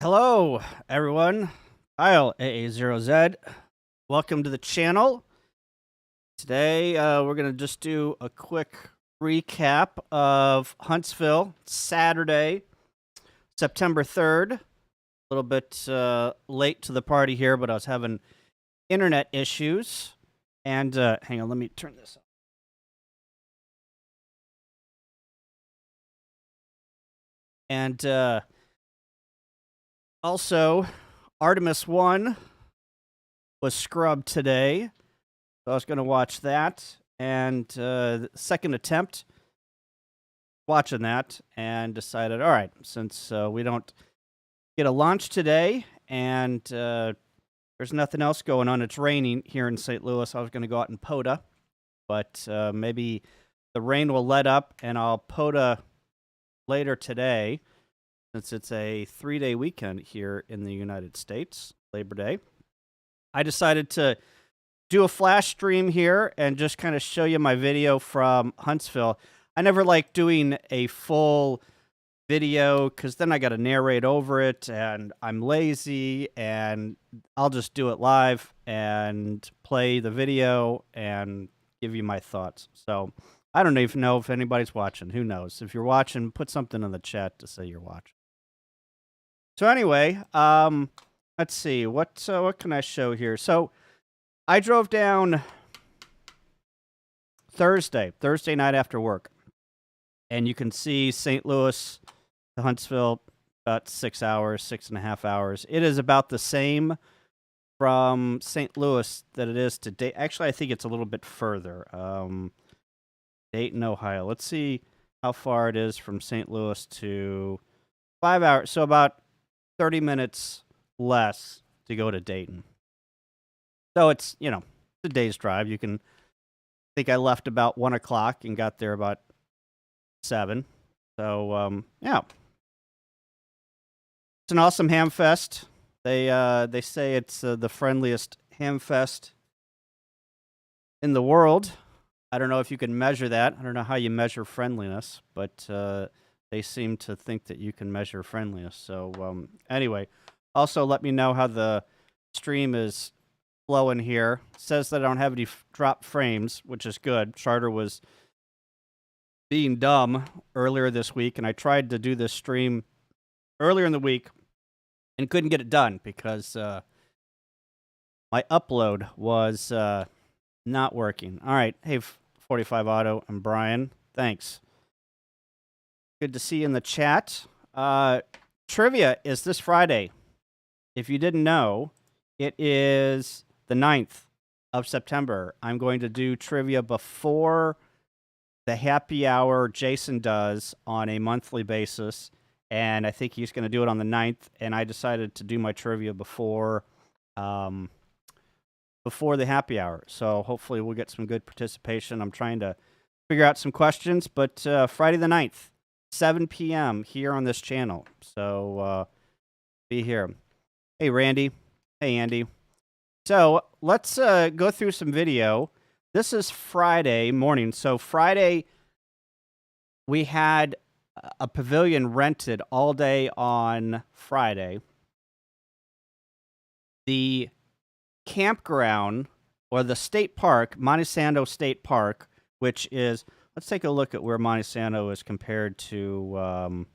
Hello, everyone. Kyle, AA0Z. Welcome to the channel. Today, we're going to just do a quick recap of Huntsville, Saturday, September 3rd. A little bit late to the party here, but I was having internet issues. And hang on, let me turn this up. And also, Artemis 1 was scrubbed today. So I was going to watch that. And second attempt, watching that, and decided, all right, since we don't get a launch today and there's nothing else going on, it's raining here in St. Louis, I was going to go out and POTA. But maybe the rain will let up and I'll POTA later today, since it's a 3-day weekend here in the United States, Labor Day. I decided to do a flash stream here and just kind of show you my video from Huntsville. I never like doing a full video because then I got to narrate over it and I'm lazy, and I'll just do it live and play the video and give you my thoughts. So I don't even know if anybody's watching. Who knows? If you're watching, put something in the chat to say you're watching. So anyway, let's see. What can I show here? So I drove down Thursday night after work, and you can see St. Louis to Huntsville, about 6.5 hours. It is about the same from St. Louis that it is to Dayton. Actually, I think it's a little bit further. Dayton, Ohio. Let's see how far it is from St. Louis to 5 hours. So about 30 minutes less to go to Dayton. So it's, it's a day's drive. You can think I left about 1 o'clock and got there about 7. So, yeah. It's an awesome Hamfest. They say it's the friendliest Hamfest in the world. I don't know if you can measure that. I don't know how you measure friendliness, but they seem to think that you can measure friendliness. So, anyway, also let me know how the stream is flowing here. It says that I don't have any drop frames, which is good. Charter was being dumb earlier this week, and I tried to do this stream earlier in the week and couldn't get it done because my upload was not working. All right. Hey, 45 Auto and Brian, thanks. Good to see you in the chat. Trivia is this Friday. If you didn't know, it is the 9th of September. I'm going to do trivia before the happy hour Jason does on a monthly basis. And I think he's going to do it on the 9th. And I decided to do my trivia before the happy hour. So hopefully we'll get some good participation. I'm trying to figure out some questions. But Friday the 9th, 7 p.m. here on this channel. So be here. Hey, Randy. Hey, Andy. So let's go through some video. This is Friday morning. So Friday, we had a pavilion rented all day on Friday. The campground, or the state park, Monte Santo State Park, which is, let's take a look at where Monte Santo is compared to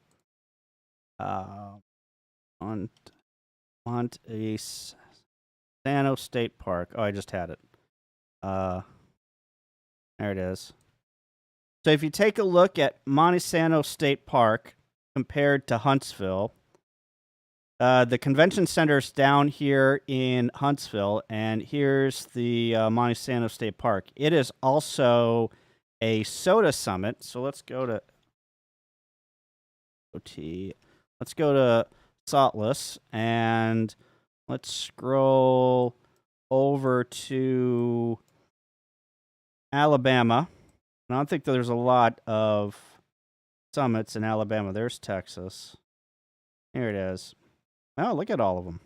Monte Santo State Park. Oh, I just had it. There it is. So if you take a look at Monte Santo State Park compared to Huntsville, the convention center's down here in Huntsville, and here's the Monte Santo State Park. It is also a soda summit. So let's go to OT. Let's go to Saltless, and let's scroll over to Alabama. I don't think there's a lot of summits in Alabama. There's Texas. Here it is. Oh, look at all of them.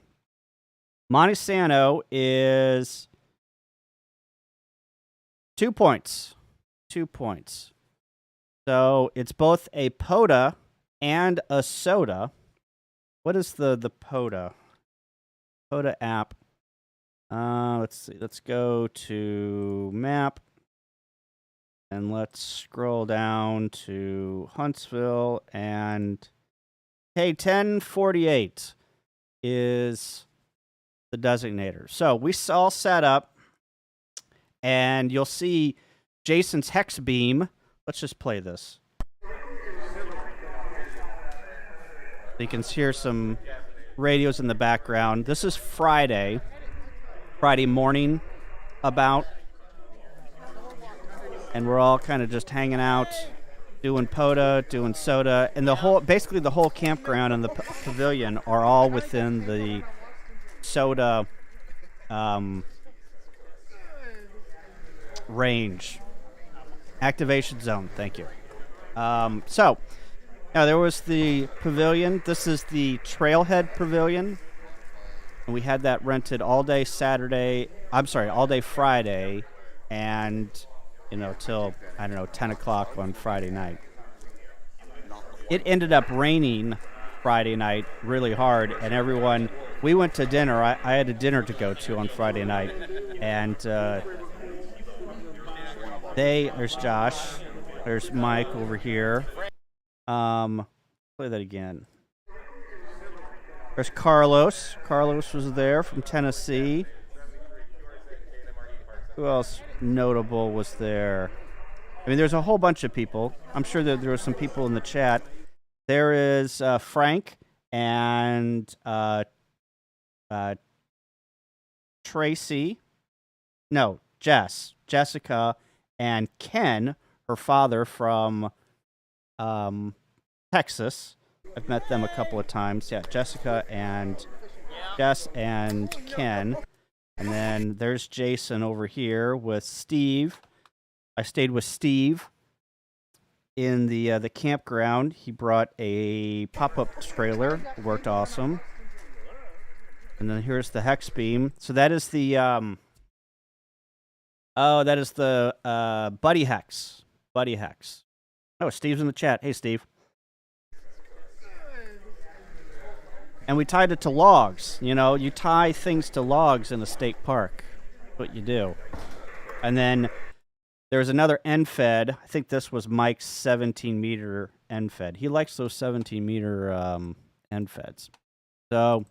Monte Santo is 2 points. 2 points. So it's both a POTA and a soda. What is the POTA app? Let's see. Let's go to map. And let's scroll down to Huntsville, and hey, 1048 is the designator. So we all set up, and you'll see Jason's hex beam. Let's just play this. You can hear some radios in the background. This is Friday morning about. And we're all kind of just hanging out, doing POTA, doing soda, and basically the whole campground and the pavilion are all within the soda range. Activation zone, thank you. So, now there was the pavilion. This is the Trailhead Pavilion. And we had that rented all day all day Friday, and till, 10 o'clock on Friday night. It ended up raining Friday night really hard, and we went to dinner. I had a dinner to go to on Friday night, and there's Josh, there's Mike over here. Play that again. There's Carlos. Carlos was there from Tennessee. Who else notable was there? I mean, there's a whole bunch of people. I'm sure that there were some people in the chat. There is Frank and Tracy. No, Jessica, and Ken, her father from Texas. I've met them a couple of times. Yeah, Jessica and Jess and Ken. And then there's Jason over here with Steve. I stayed with Steve in the campground. He brought a pop-up trailer. It worked awesome. And then here's the hex beam. So that is the Buddy Hex. Buddy Hex. Oh, Steve's in the chat. Hey, Steve. And we tied it to logs. You tie things to logs in a state park. That's what you do. And then there's another end fed. I think this was Mike's 17-meter end fed. He likes those 17-meter end feds. So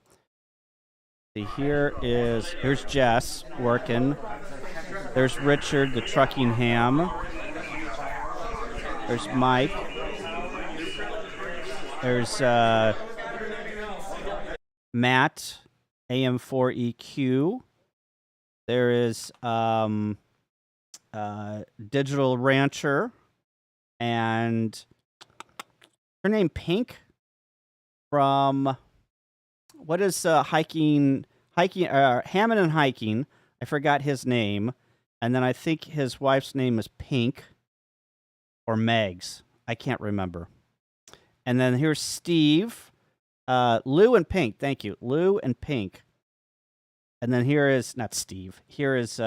see, here's Jess working. There's Richard, the trucking ham. There's Mike. There's Matt, AM4EQ. There is Digital Rancher, and her name Pink from what is Hammond and Hiking. I forgot his name, and then I think his wife's name is Pink or Megs. I can't remember. And then here's Steve. Lou and Pink, thank you. Lou and Pink. And then here is, not Steve, here is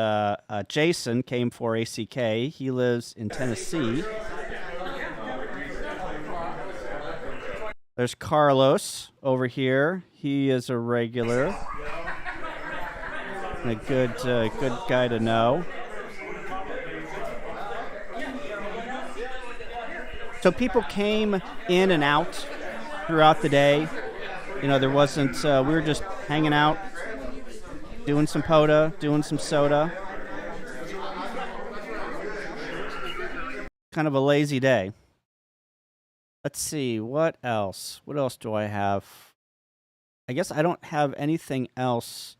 Jason, came for ACK. He lives in Tennessee. There's Carlos over here. He is a regular. And a good guy to know. So people came in and out throughout the day. There wasn't, we were just hanging out, doing some POTA, doing some soda. Kind of a lazy day. Let's see, what else? What else do I have? I guess I don't have anything else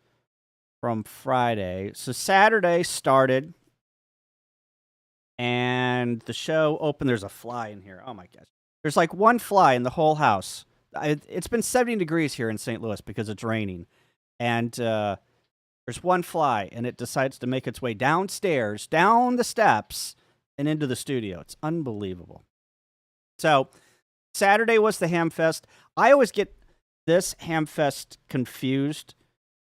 from Friday. So Saturday started, and the show opened. There's a fly in here. Oh my gosh. There's like one fly in the whole house. It's been 70 degrees here in St. Louis because it's raining. And there's one fly, and it decides to make its way downstairs, down the steps, and into the studio. It's unbelievable. So Saturday was the Hamfest. I always get this Hamfest confused.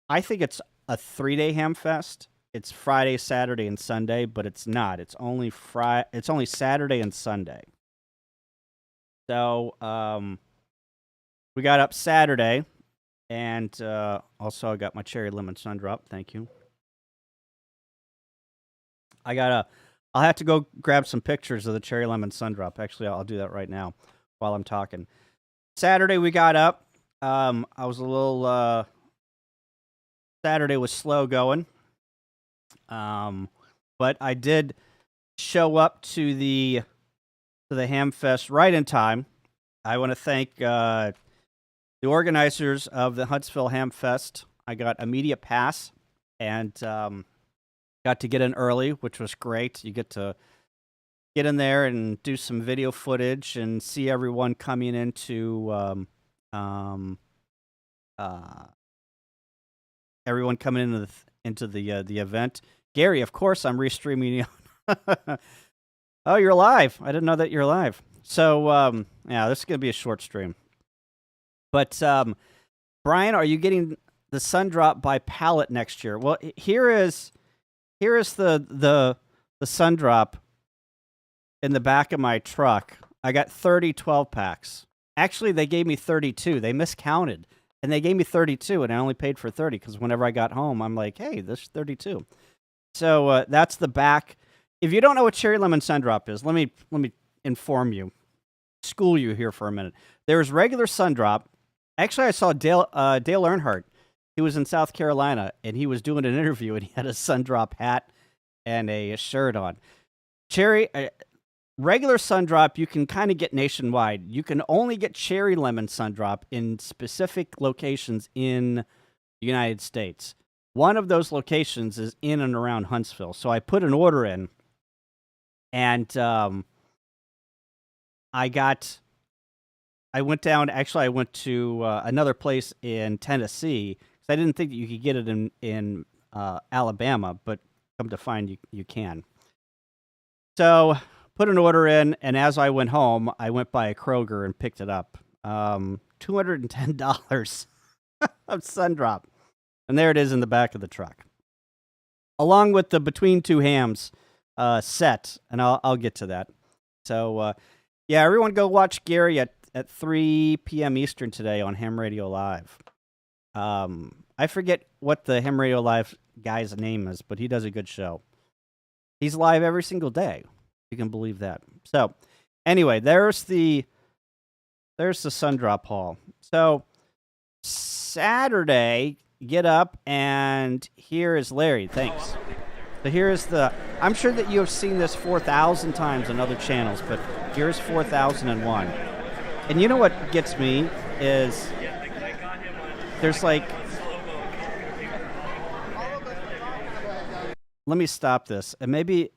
I think it's a 3-day Hamfest. It's Friday, Saturday, and Sunday, but it's not. It's only Saturday and Sunday. So We got up Saturday, and also I got my cherry lemon sun drop. Thank you. I'll have to go grab some pictures of the cherry lemon sun drop. Actually, I'll do that right now while I'm talking. Saturday we got up. I was a little. Saturday was slow going, but I did show up to the Hamfest right in time. I want to thank the organizers of the Huntsville Hamfest. I got immediate pass and got to get in early, which was great. You get to get in there and do some video footage and see everyone coming into everyone coming into the event. Gary, of course, I'm restreaming you. Oh, you're live. I didn't know that you're live. So yeah, this is gonna be a short stream. But Brian, are you getting the sun drop by pallet next year? Well, here is the sun drop in the back of my truck. I got 30 12-packs. Actually, they gave me 32. They miscounted, and they gave me 32, and I only paid for 30 because whenever I got home, I'm like, hey, this is 32. So that's the back. If you don't know what cherry lemon sun drop is, let me inform you, school you here for a minute. There's regular sun drop. Actually, I saw Dale Earnhardt. He was in South Carolina, and he was doing an interview, and he had a sun drop hat and a shirt on. Regular sun drop, you can kind of get nationwide. You can only get cherry lemon sun drop in specific locations in the United States. One of those locations is in and around Huntsville. So I put an order in, and I went down. Actually, I went to another place in Tennessee. I didn't think that you could get it in Alabama, but come to find you can. So put an order in, and as I went home, I went by a Kroger and picked it up. $210 of sun drop. And there it is in the back of the truck. Along with the Between Two Hams set, and I'll get to that. So, yeah, everyone go watch Gary at 3 p.m. Eastern today on Ham Radio Live. I forget what the Ham Radio Live guy's name is, but he does a good show. He's live every single day. You can believe that. So, anyway, there's the sun drop haul. So, Saturday, get up, and here is Larry. Thanks. So here is I'm sure that you have seen this 4,000 times on other channels, but here's 4001. And you know what gets me is there's like, let me stop this, and maybe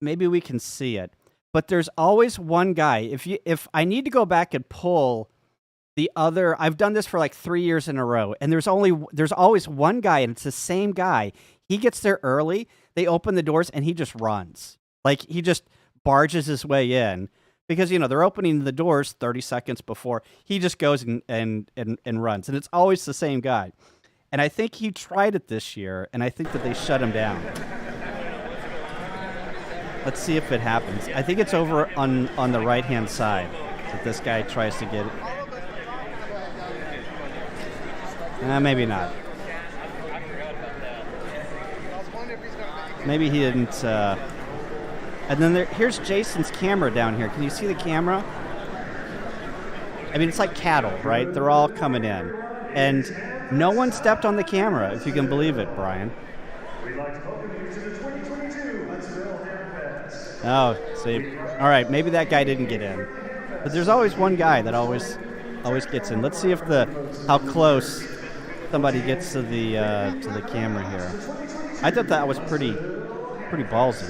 we can see it. But there's always one guy. If I need to go back and pull the other, I've done this for like 3 years in a row, and there's always one guy, and it's the same guy. He gets there early, they open the doors, and he just runs. Like, he just barges his way in. Because, they're opening the doors 30 seconds before. He just goes and runs. And it's always the same guy. And I think he tried it this year, and I think that they shut him down. Let's see if it happens. I think it's over on the right-hand side that this guy tries to get it. Maybe not. Maybe he didn't. And then here's Jason's camera down here. Can you see the camera? I mean, it's like cattle, right? They're all coming in. And no one stepped on the camera, if you can believe it, Brian. We'd like to welcome you to the 2022 Huntsville Hamfest. Oh, see. All right, maybe that guy didn't get in. But there's always one guy that always gets in. Let's see if how close somebody gets to the camera here. I thought that was pretty ballsy.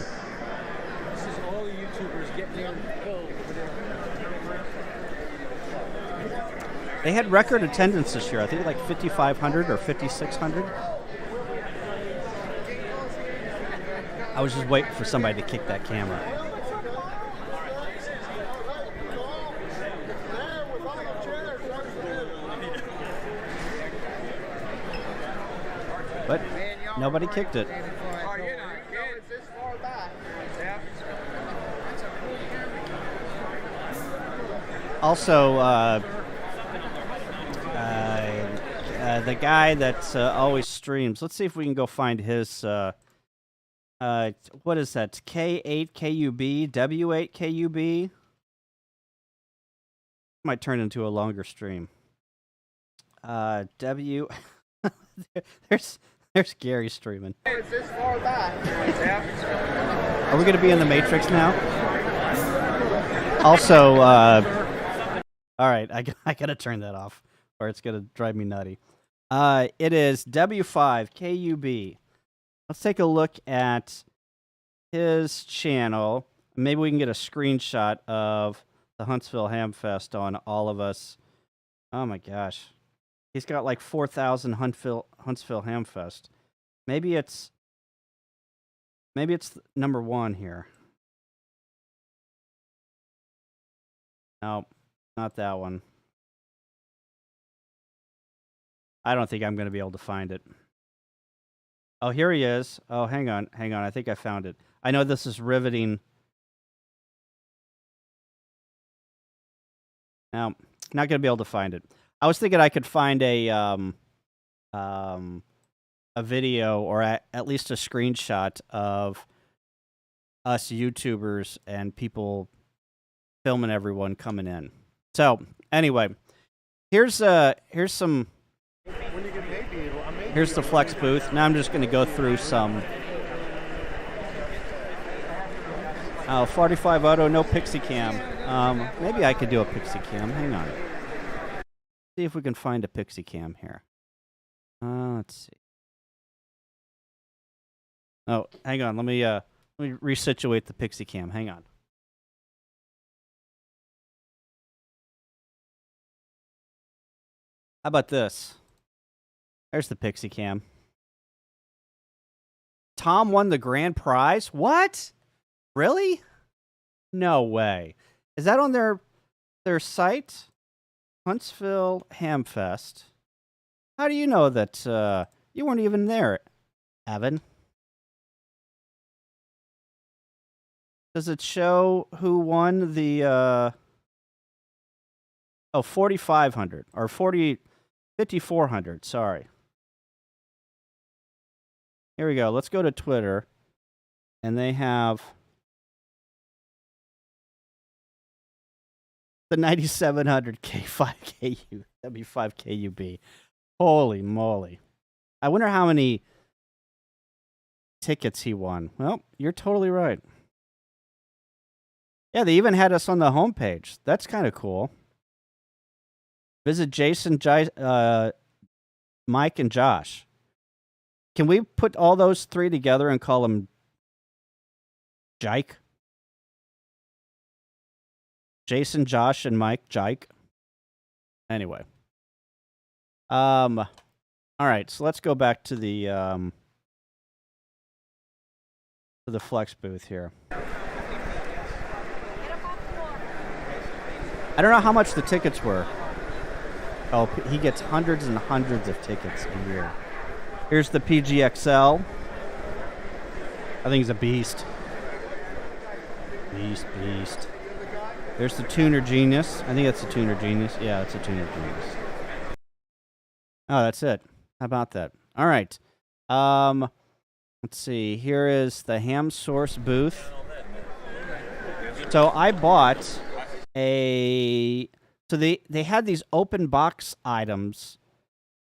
They had record attendance this year. I think like 5,500 or 5,600. I was just waiting for somebody to kick that camera. But nobody kicked it. Also, the guy that always streams. Let's see if we can go find his. What is that? K8KUB, W8KUB. Might turn into a longer stream. W. there's Gary streaming. It's this far back. Are we gonna be in the Matrix now? Also, all right, I gotta turn that off, or it's gonna drive me nutty. It is W5KUB. Let's take a look at his channel. Maybe we can get a screenshot of the Huntsville Hamfest on all of us. Oh my gosh. He's got like 4,000 Huntsville Hamfest. Maybe it's number 1 here. No, not that one. I don't think I'm going to be able to find it. Oh, here he is. Oh, hang on. I think I found it. I know this is riveting. No, not going to be able to find it. I was thinking I could find a video or at least a screenshot of us YouTubers and people filming everyone coming in. So anyway, here's some. Here's the Flex booth. Now I'm just going to go through some. 45 auto, no pixie cam. Maybe I could do a pixie cam. Hang on. See if we can find a pixie cam here. Let's see. Oh, hang on. Let me resituate the pixie cam. Hang on. How about this? There's the pixie cam. Tom won the grand prize? What? Really? No way. Is that on their site? Huntsville Hamfest. How do you know that you weren't even there, Evan? Does it show who won the 4,500 or 5,400, sorry. Here we go. Let's go to Twitter. And they have the 9,700 K5KU, W5KUB. Holy moly. I wonder how many tickets he won. Well, you're totally right. Yeah, they even had us on the homepage. That's kind of cool. Visit Jason, Mike, and Josh. Can we put all those 3 together and call them Jike? Jason, Josh, and Mike, Jike. Anyway. All right, so let's go back to the Flex booth here. I don't know how much the tickets were. Oh, he gets hundreds and hundreds of tickets a year. Here's the PGXL. I think he's a beast. Beast. There's the Tuner Genius. I think that's the Tuner Genius. Yeah, that's a Tuner Genius. Oh, that's it. How about that? All right. Let's see. Here is the Ham Source booth. So I bought So they had these open box items,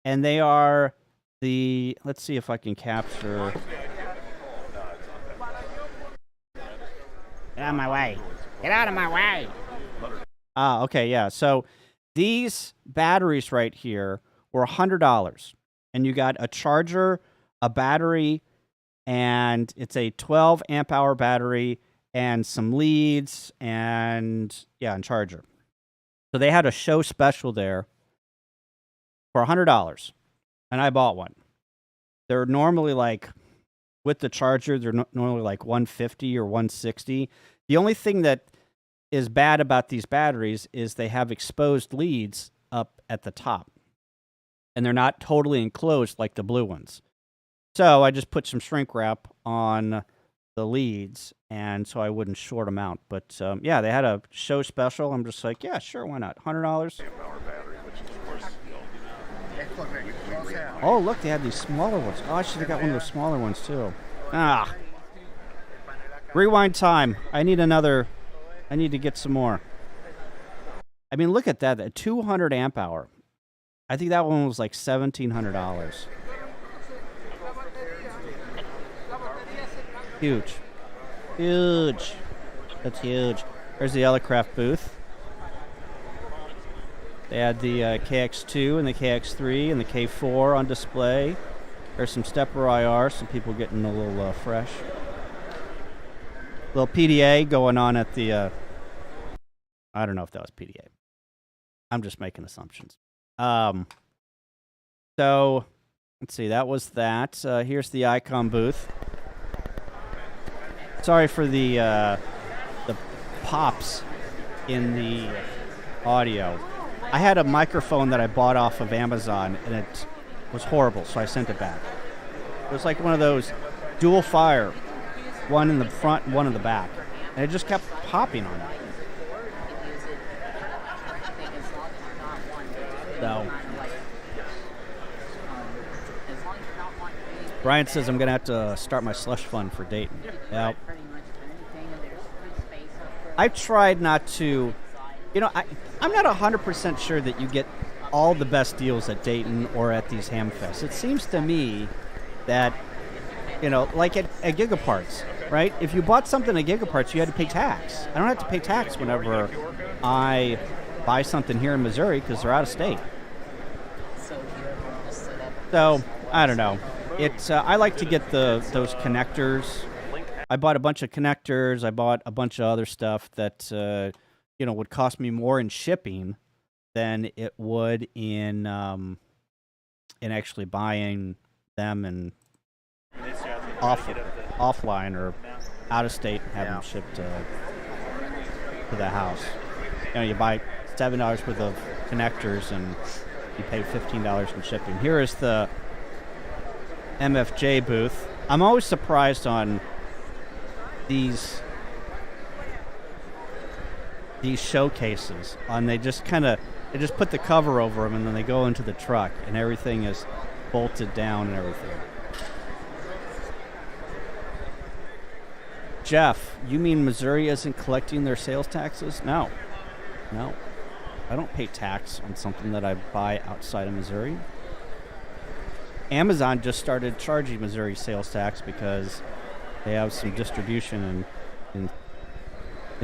and they are the. Let's see if I can capture. Get out of my way! Get out of my way! Okay, yeah. So these batteries right here were $100, and you got a charger, a battery, and it's a 12 amp hour battery and some leads and charger. So they had a show special there for $100, and I bought one. They're normally like, with the charger, they're normally like $150 or $160. The only thing that is bad about these batteries is they have exposed leads up at the top, and they're not totally enclosed like the blue ones. So I just put some shrink wrap on the leads, and so I wouldn't short them out. But yeah, they had a show special. I'm just like, yeah, sure, why not? $100. Oh, look, they had these smaller ones. Oh, I should have got one of those smaller ones, too. Ah. Rewind time. I need to get some more. I mean, look at that. A 200 amp hour. I think that one was like $1,700. Huge. Huge. That's huge. There's the Elecraft booth. They had the KX2 and the KX3 and the K4 on display. There's some stepper IR, some people getting a little fresh. Little PDA going on at the, I don't know if that was PDA. I'm just making assumptions. So, let's see, that was that. Here's the Icon booth. Sorry for the pops in the audio. I had a microphone that I bought off of Amazon, and it was horrible, so I sent it back. It was like one of those dual fire, one in the front and one in the back, and it just kept popping on me. So, Brian says I'm going to have to start my slush fund for Dayton. Yep. I've tried not to, I'm not 100% sure that you get all the best deals at Dayton or at these Hamfests. It seems to me that, like at Gigaparts, right? If you bought something at Gigaparts, you had to pay tax. I don't have to pay tax whenever I buy something here in Missouri because they're out of state. So, I don't know. It's I like to get those connectors. I bought a bunch of connectors. I bought a bunch of other stuff that would cost me more in shipping than it would in actually buying them and offline or out of state and have them shipped to the house. You buy $7 worth of connectors and you pay $15 in shipping. Here is the MFJ booth. I'm always surprised on these showcases. They just put the cover over them and then they go into the truck and everything is bolted down and everything. Jeff, you mean Missouri isn't collecting their sales taxes? No. I don't pay tax on something that I buy outside of Missouri. Amazon just started charging Missouri sales tax because they have some distribution in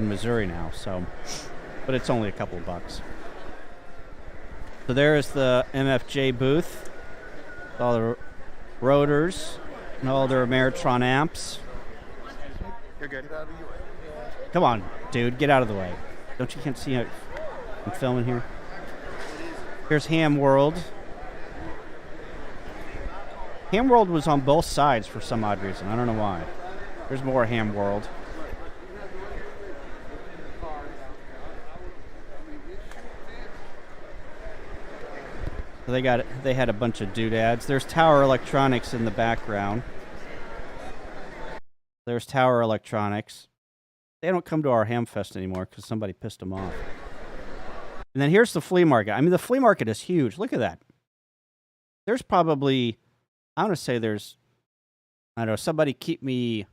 Missouri now. So, but it's only a couple of bucks. So there is the MFJ booth, all the rotors and all their Ameritron amps. You're good. Come on, dude, get out of the way. Don't you can't see I'm filming here? Here's Ham World. Ham World was on both sides for some odd reason. I don't know why. There's more Ham World. So they had a bunch of doodads. There's Tower Electronics in the background. There's Tower Electronics. They don't come to our Hamfest anymore because somebody pissed them off. And then here's the flea market. I mean, the flea market is huge. Look at that. There's probably, I want to say there's, I don't know, somebody keep me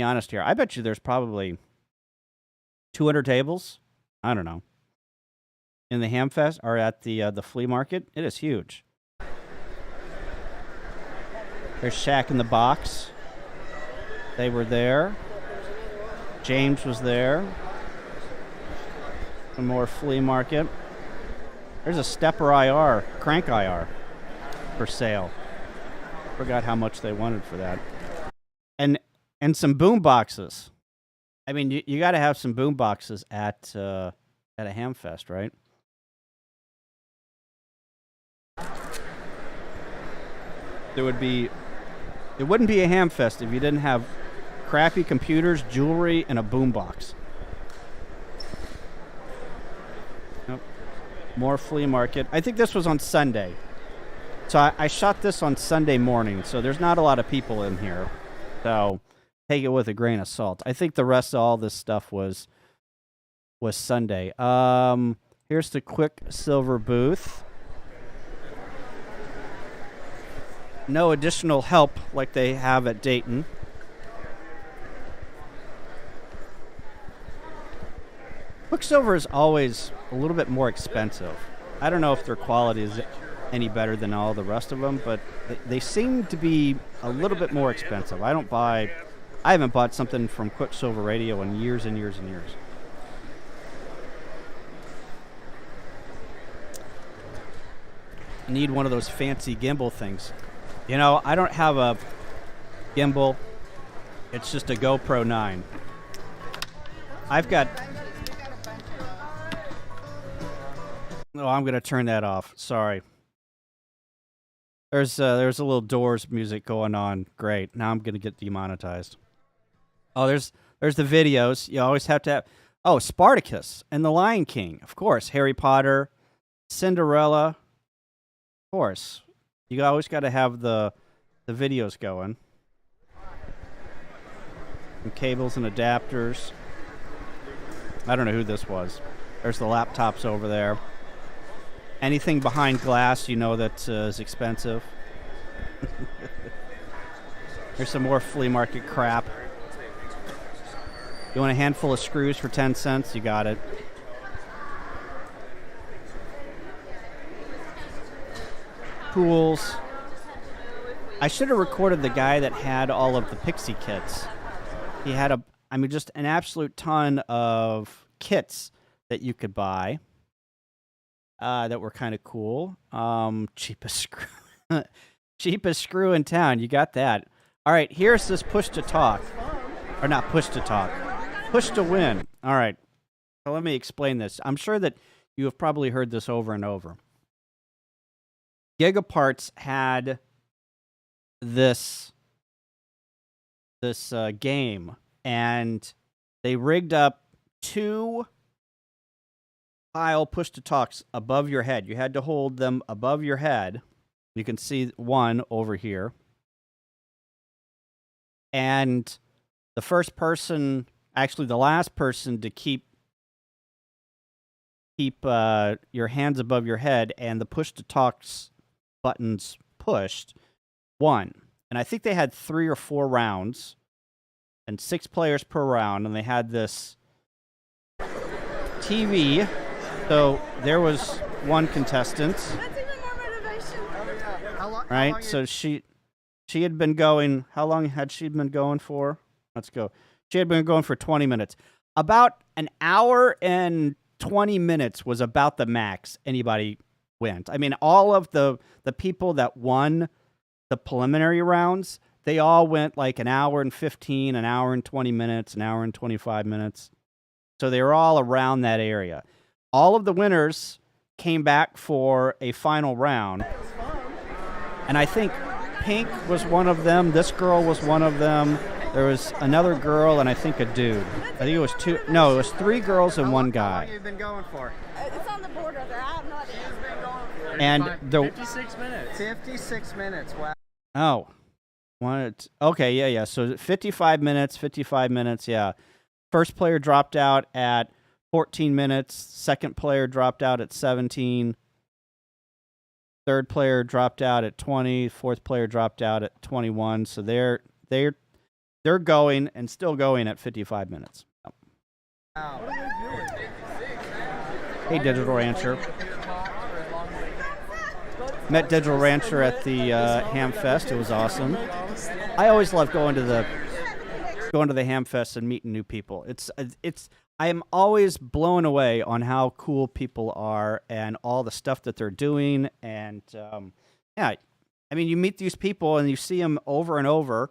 honest here. I bet you there's probably 200 tables. I don't know. In the Hamfest or at the flea market. It is huge. There's Shack in the Box. They were there. James was there. Some more flea market. There's a stepper IR, crank IR for sale. Forgot how much they wanted for that. And some boom boxes. I mean, you got to have some boom boxes at a Hamfest, right? It wouldn't be a Hamfest if you didn't have crappy computers, jewelry, and a boombox. Nope. More flea market. I think this was on Sunday. So I shot this on Sunday morning, so there's not a lot of people in here. So take it with a grain of salt. I think the rest of all this stuff was Sunday. Here's the Quicksilver booth. no additional help like they have at Dayton. Quicksilver is always a little bit more expensive. I don't know if their quality is any better than all the rest of them, but they seem to be a little bit more expensive. I haven't bought something from Quicksilver Radio in years and years and years. I need one of those fancy gimbal things. You know, I don't have a gimbal. It's just a GoPro 9. I've got... Oh, I'm going to turn that off. Sorry. There's a little Doors music going on. Great. Now I'm going to get demonetized. Oh, there's the videos. You always have to have... Oh, Spartacus and The Lion King. Of course. Harry Potter. Cinderella. Of course. You always got to have the videos going. And cables and adapters. I don't know who this was. There's the laptops over there. Anything behind glass, you know that is expensive. There's some more flea market crap. You want a handful of screws for 10 cents? You got it. Tools. I should have recorded the guy that had all of the Pixie kits. He had just an absolute ton of kits that you could buy. That were kind of cool. Cheapest screw. Cheapest screw in town. You got that. All right, here's this push to talk. Or not push to talk. Push to win. All right. So let me explain this. I'm sure that you have probably heard this over and over. Gigaparts had this game, and they rigged up 2 push to talks above your head. You had to hold them above your head. You can see one over here. And the first person, actually the last person to keep your hands above your head and the push to talks buttons pushed won. And I think they had 3 or 4 rounds and 6 players per round, and they had this TV. So there was one contestant. That's even more motivation. Right? So she had been going, how long had she been going for? Let's go. She had been going for 20 minutes. About an hour and 20 minutes was about the max anybody went. I mean, all of the people that won the preliminary rounds, they all went like an hour and 15, an hour and 20 minutes, an hour and 25 minutes. So they were all around that area. All of the winners came back for a final round. And I think Pink was one of them. This girl was one of them. There was another girl and I think a dude. I think it was 2. No, it was 3 girls and 1 guy. How long have you been going for? It's on the border there. I have no idea. She's been going for And 56 minutes. 56 minutes. Wow. Oh. Okay, yeah. So 55 minutes, yeah. First player dropped out at 14 minutes. Second player dropped out at 17. Third player dropped out at 20. Fourth player dropped out at 21. So they're going and still going at 55 minutes. Wow. Hey, Digital Rancher. Met Digital Rancher at the Hamfest. It was awesome. I always love going to the Hamfest and meeting new people. I am always blown away on how cool people are and all the stuff that they're doing. And yeah, I mean, you meet these people and you see them over and over.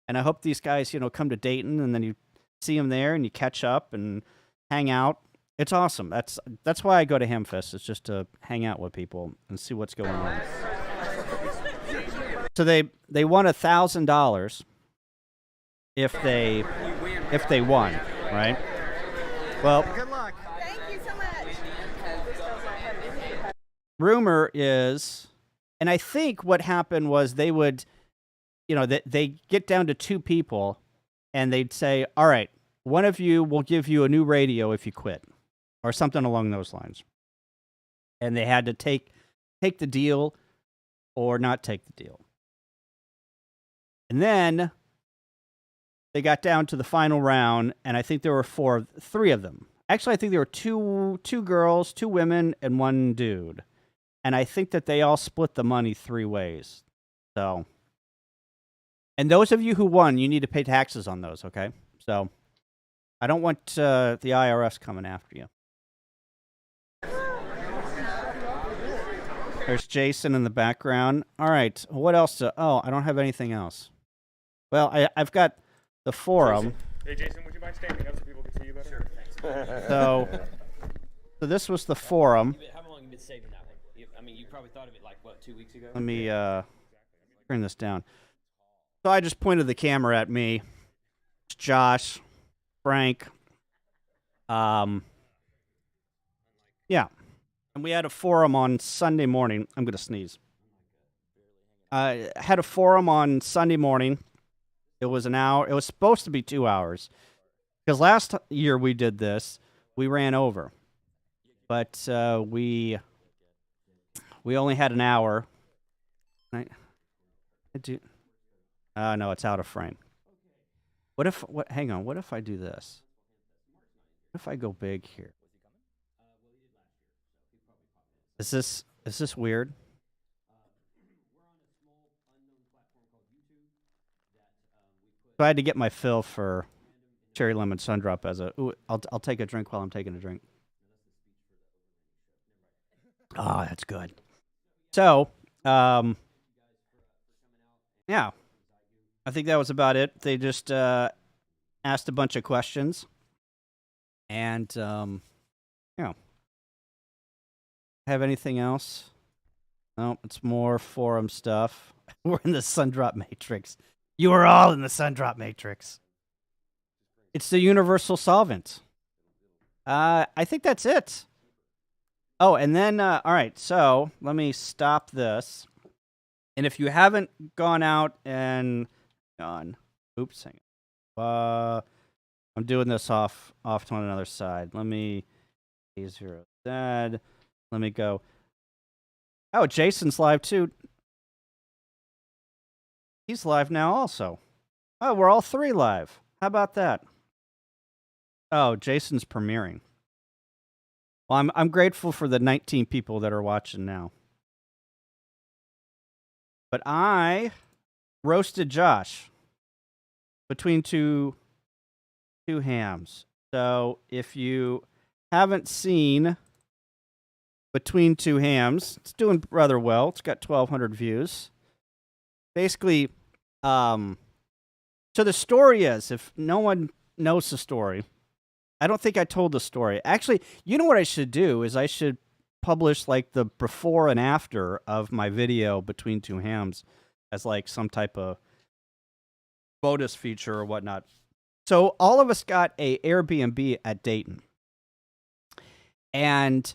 And I hope these guys, come to Dayton and then you see them there and you catch up and hang out. It's awesome. That's why I go to Hamfest. It's just to hang out with people and see what's going on. So they won $1,000 if they won, right? Well, Good luck. Thank you so much. rumor is, and I think what happened was they would, they get down to 2 people, and they'd say, "All right, one of you will give you a new radio if you quit," or something along those lines. And they had to take the deal or not take the deal. And then they got down to the final round, and I think there were three of them. Actually, I think there were two girls, 2 women, and 1 dude. And I think that they all split the money 3 ways. So, and those of you who won, you need to pay taxes on those, okay? So, I don't want the IRS coming after you. There's Jason in the background. All right, what else? Oh, I don't have anything else. Well, I've got the forum. Hey, Jason, would you mind standing up so people can see you better? Sure, thanks. So this was the forum. How long have you been saving that one? I mean, you probably thought of it like, what, 2 weeks ago? Let me turn this down. So I just pointed the camera at me. It's Josh, Frank. Yeah. And we had a forum on Sunday morning. I'm going to sneeze. I had a forum on Sunday morning. It was an hour. It was supposed to be 2 hours. Because last year we did this, we ran over. But we only had an hour. I do. No, it's out of frame. Hang on. What if I do this? What if I go big here? Is this weird? So I had to get my fill for cherry lemon sundrop as a. Ooh, I'll take a drink while I'm taking a drink. Ah, that's good. So, yeah, I think that was about it. They just asked a bunch of questions, and have anything else? No, it's more forum stuff. We're in the Sundrop Matrix. You are all in the Sundrop Matrix. It's the universal solvent. I think that's it. Oh, and then, all right, so let me stop this. And if you haven't gone out and oops, hang on. I'm doing this off to another side. Let me A0Z. Let me go. Oh, Jason's live too. He's live now also. Oh, we're all 3 live. How about that? Oh, Jason's premiering. Well, I'm grateful for the 19 people that are watching now. But I roasted Josh between two hams. So if you haven't seen Between Two Hams, it's doing rather well. It's got 1,200 views. Basically, so the story is, if no one knows the story, I don't think I told the story. Actually, you know what I should do is I should publish like the before and after of my video Between Two Hams as like some type of bonus feature or whatnot. So all of us got a Airbnb at Dayton. And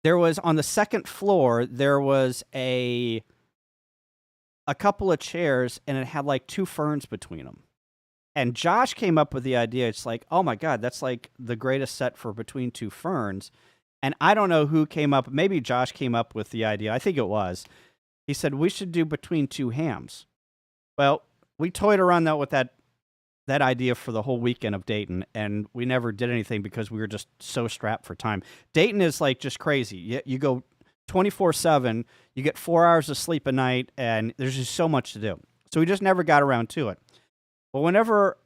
there was, on the 2nd floor, there was a couple of chairs, and it had like 2 ferns between them. And Josh came up with the idea. It's like, oh my God, that's like the greatest set for Between Two Ferns. And I don't know who came up. Maybe Josh came up with the idea. I think it was. He said, we should do Between Two Hams. Well, we toyed around with that idea for the whole weekend of Dayton, and we never did anything because we were just so strapped for time. Dayton is like just crazy. You go 24/7, you get 4 hours of sleep a night, and there's just so much to do. So we just never got around to it. But whenever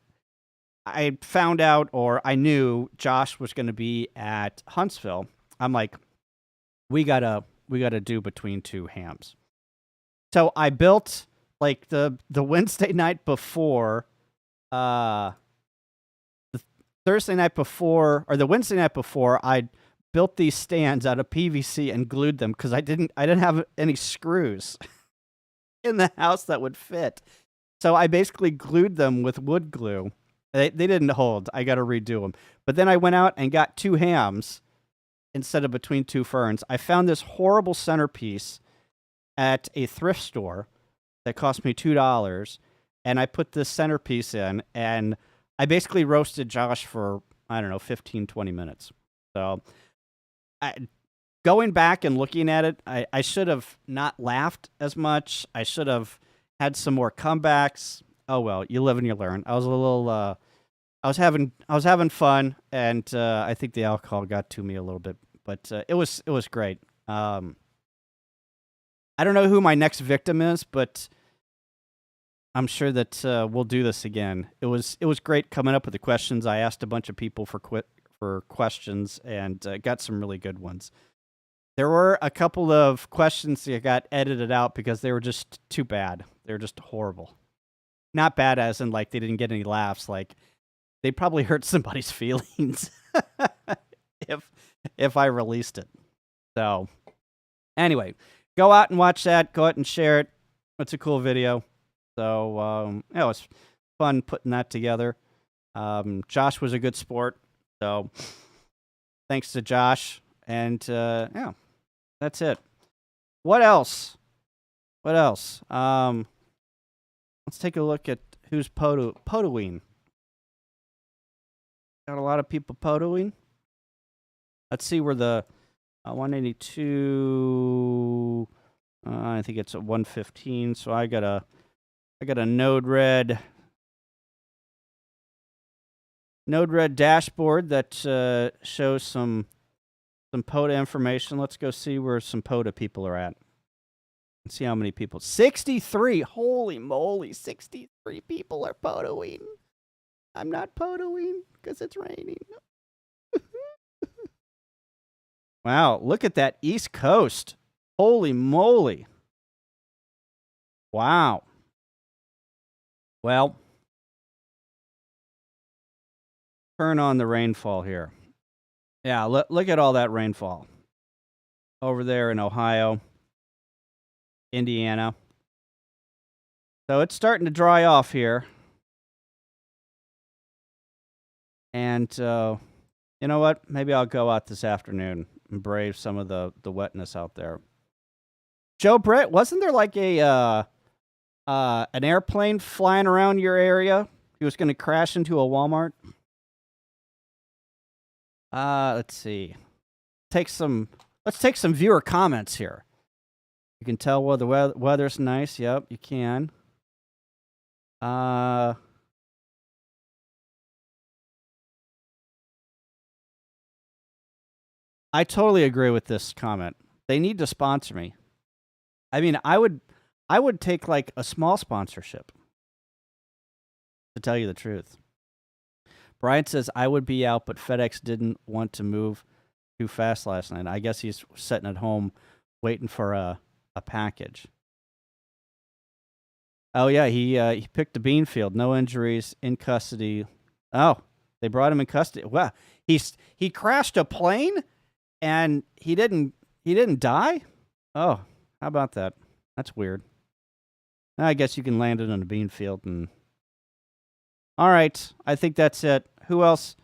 I found out, or I knew Josh was going to be at Huntsville, I'm like, we gotta do Between Two Hams. So I built like the Wednesday night before, the Thursday night before, or the Wednesday night before, I built these stands out of PVC and glued them because I didn't have any screws in the house that would fit. So I basically glued them with wood glue. They didn't hold. I got to redo them. But then I went out and got 2 hams instead of Between Two Ferns. I found this horrible centerpiece at a thrift store that cost me $2, and I put this centerpiece in, and I basically roasted Josh for, I don't know, 15, 20 minutes. So going back and looking at it, I should have not laughed as much. I should have had some more comebacks. Oh well, you live and you learn. I was a little I was having fun, and I think the alcohol got to me a little bit, but it was great. I don't know who my next victim is, but I'm sure that we'll do this again. It was great coming up with the questions. I asked a bunch of people for questions and got some really good ones. There were a couple of questions that got edited out because they were just too bad. They were just horrible. Not bad as in like they didn't get any laughs. Like they probably hurt somebody's feelings if I released it. So anyway, go out and watch that. Go out and share it. It's a cool video. So it was fun putting that together. Josh was a good sport. So thanks to Josh. And yeah, that's it. What else? Let's take a look at who's POTAing. Got a lot of people POTAing. Let's see where the 182. I think it's at 115. So I got a Node-RED dashboard that shows some POTA information. Let's go see where some POTA people are at. Let's see how many people. 63. Holy moly, 63 people are POTAing. I'm not POTAing because it's raining. Wow, look at that East Coast. Holy moly. Wow. Well, turn on the rainfall here. Yeah, look at all that rainfall. Over there in Ohio, Indiana. So it's starting to dry off here. And you know what? Maybe I'll go out this afternoon and brave some of the wetness out there. Joe Britt, wasn't there like an airplane flying around your area? He was going to crash into a Walmart. Let's see. Let's take some viewer comments here. You can tell where the weather's nice. Yep, you can. I totally agree with this comment. They need to sponsor me. I mean, I would take like a small sponsorship, to tell you the truth. Brian says, I would be out, but FedEx didn't want to move too fast last night. I guess he's sitting at home waiting for a package. Oh, yeah, he picked a bean field. No injuries, in custody. Oh, they brought him in custody. Wow, he crashed a plane and he didn't die? Oh, how about that? That's weird. I guess you can land it on a bean field and... All right, I think that's it. Who else? Is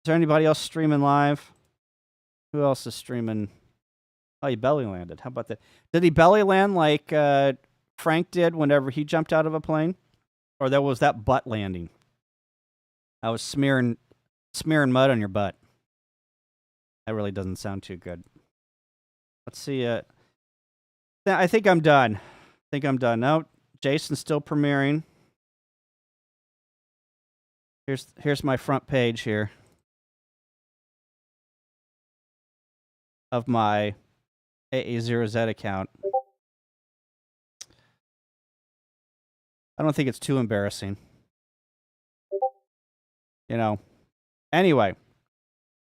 there anybody else streaming live? Who else is streaming? Oh, he belly landed. How about that? Did he belly land like Frank did whenever he jumped out of a plane? Or was that butt landing? I was smearing mud on your butt. That really doesn't sound too good. Let's see. I think I'm done. No, Jason's still premiering. Here's my front page here of my AA0Z account. I don't think it's too embarrassing. You know. Anyway.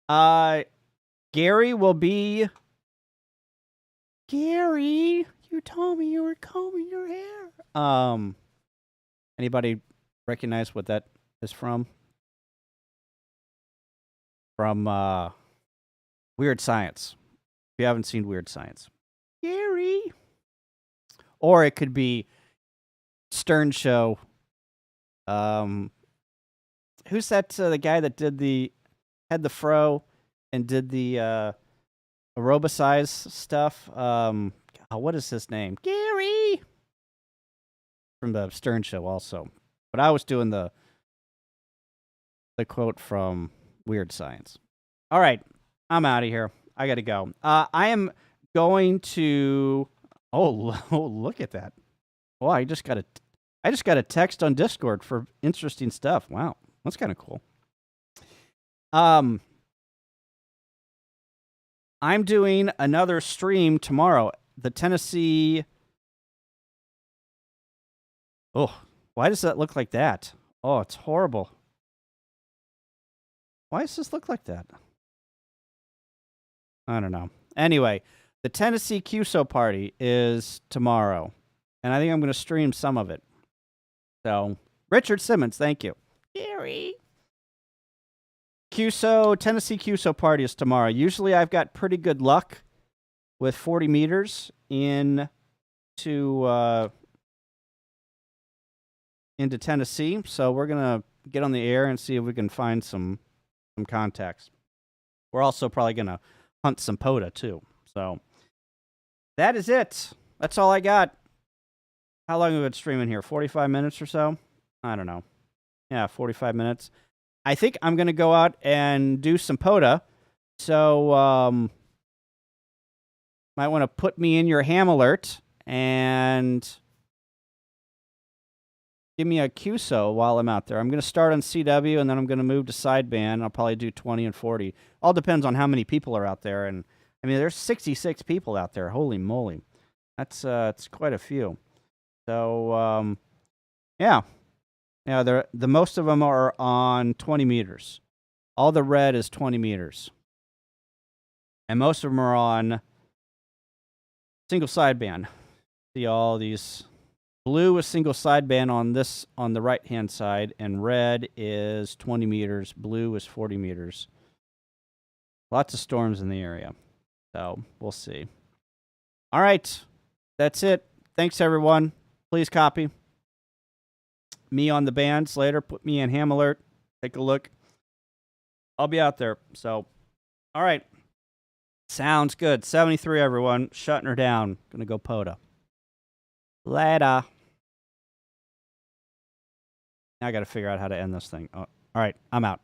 Gary will be... Gary, you told me you were combing your hair. Anybody recognize what that is from? From Weird Science. If you haven't seen Weird Science. Gary. Or it could be Stern Show. Who's that? The guy that had the fro and did the aerobicize stuff. What is his name? Gary. From the Stern Show also. But I was doing the quote from Weird Science. All right, I'm out of here. I got to go. I am going to... Oh, look at that. Well, I just got a text on Discord for interesting stuff. Wow, that's kind of cool. I'm doing another stream tomorrow. The Tennessee. Oh, why does that look like that? Oh, it's horrible. Why does this look like that? I don't know. Anyway, the Tennessee QSO party is tomorrow, and I think I'm going to stream some of it. So, Richard Simmons, thank you. Gary. Tennessee QSO party is tomorrow. Usually I've got pretty good luck with 40 meters into Tennessee. So we're going to get on the air and see if we can find some contacts. We're also probably going to hunt some POTA too. So that is it. That's all I got. How long have we been streaming here? 45 minutes or so? I don't know. Yeah, 45 minutes. I think I'm going to go out and do some POTA. So, might want to put me in your ham alert and give me a QSO while I'm out there. I'm going to start on CW and then I'm going to move to sideband. I'll probably do 20 and 40. All depends on how many people are out there. And I mean, there's 66 people out there. Holy moly. That's it's quite a few. So, yeah. Yeah, the most of them are on 20 meters. All the red is 20 meters. And most of them are on single sideband. See all these. Blue is single sideband on the right-hand side, and red is 20 meters. Blue is 40 meters. Lots of storms in the area. So, we'll see. All right. That's it. Thanks, everyone. Please copy me on the bands later. Put me in ham alert. Take a look. I'll be out there. So, all right. Sounds good. 73, everyone. Shutting her down. Gonna go POTA. Later. Now I gotta figure out how to end this thing. Oh, all right. I'm out.